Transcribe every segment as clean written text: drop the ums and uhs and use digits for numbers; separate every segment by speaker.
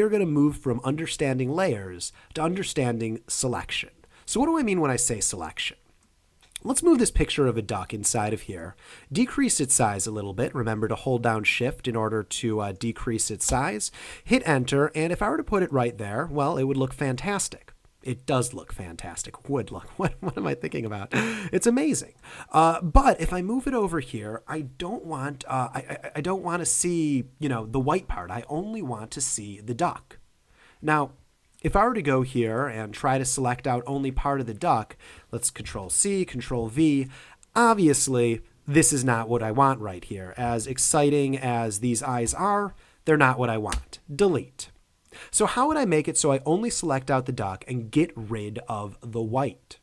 Speaker 1: are going to move from understanding layers to understanding selection. So what do I mean when I say selection? Let's move this picture of a duck inside of here, decrease its size a little bit. Remember to hold down Shift in order to decrease its size. Hit Enter, and if I were to put it right there, well, it would look fantastic. It does look fantastic. Would look. What am I thinking about? It's amazing. But if I move it over here, I don't want I don't want to see, the white part. I only want to see the duck. Now, if I were to go here and try to select out only part of the duck, let's Control-C, Control-V. Obviously, this is not what I want right here. As exciting as these eyes are, they're not what I want. Delete. So how would I make it so I only select out the duck and get rid of the white?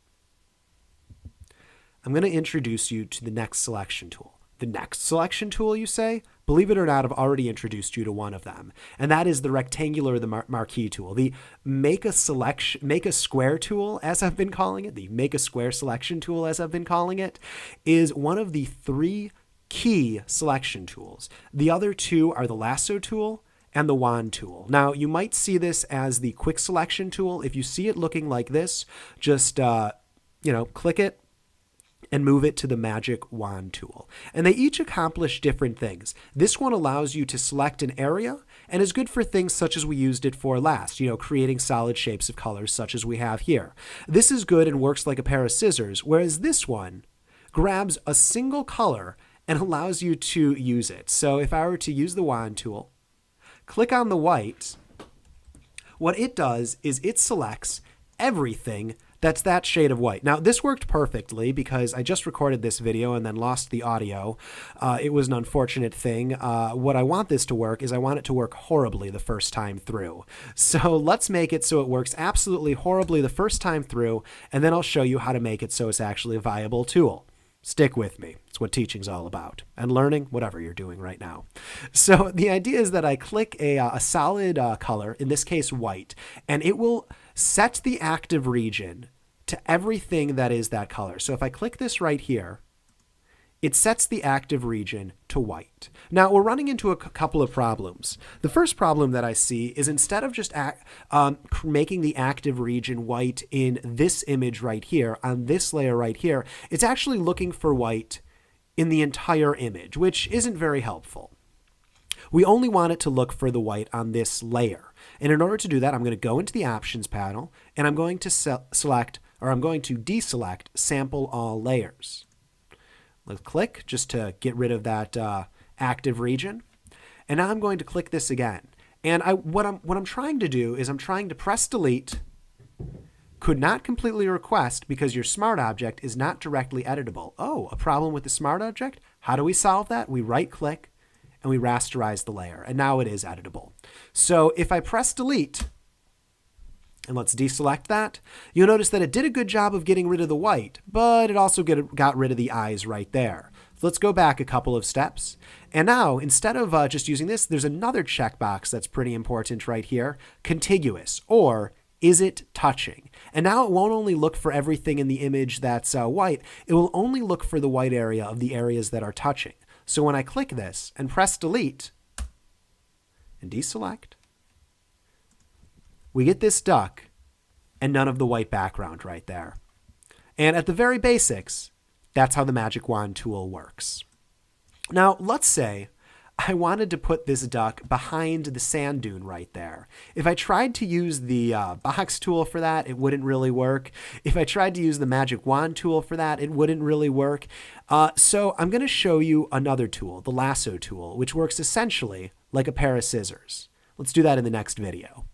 Speaker 1: I'm going to introduce you to the next selection tool. The next selection tool, you say? Believe it or not, I've already introduced you to one of them, and that is the rectangular, the marquee tool. The make a square tool, as I've been calling it, the make a square selection tool, as I've been calling it, is one of the 3 key selection tools. The other 2 are the lasso tool and the wand tool. Now, you might see this as the quick selection tool. If you see it looking like this, just click it and move it to the magic wand tool. And they each accomplish different things. This one allows you to select an area and is good for things such as we used it for last, creating solid shapes of colors such as we have here. This is good and works like a pair of scissors, whereas this one grabs a single color and allows you to use it. So if I were to use the wand tool, click on the white, what it does is it selects everything that's that shade of white. Now, this worked perfectly because I just recorded this video and then lost the audio. It was an unfortunate thing. What I want this to work is I want it to work horribly the first time through. So let's make it so it works absolutely horribly the first time through, and then I'll show you how to make it so it's actually a viable tool. Stick with me. It's what teaching's all about. And learning, whatever you're doing right now. So the idea is that I click a solid color, in this case white, and it will set the active region to everything that is that color. So if I click this right here, it sets the active region to white. Now, we're running into a couple of problems. The first problem that I see is instead of just making the active region white in this image right here, on this layer right here, it's actually looking for white in the entire image, which isn't very helpful. We only want it to look for the white on this layer. And in order to do that, I'm going to go into the Options panel, and I'm going to deselect Sample All Layers. Let's click just to get rid of that active region. And now I'm going to click this again. And what I'm trying to do is I'm trying to press delete, could not completely request because your smart object is not directly editable. Oh, a problem with the smart object? How do we solve that? We right click and we rasterize the layer, and now it is editable. So if I press delete, and let's deselect that, you'll notice that it did a good job of getting rid of the white, but it also got rid of the eyes right there. So let's go back a couple of steps. And now, instead of just using this, there's another checkbox that's pretty important right here, contiguous, or is it touching? And now it won't only look for everything in the image that's white, it will only look for the white area of the areas that are touching. So when I click this and press delete and deselect, we get this duck and none of the white background right there. And at the very basics, that's how the Magic Wand tool works. Now, let's say I wanted to put this duck behind the sand dune right there. If I tried to use the box tool for that, it wouldn't really work. If I tried to use the Magic Wand tool for that, it wouldn't really work. So I'm going to show you another tool, the lasso tool, which works essentially like a pair of scissors. Let's do that in the next video.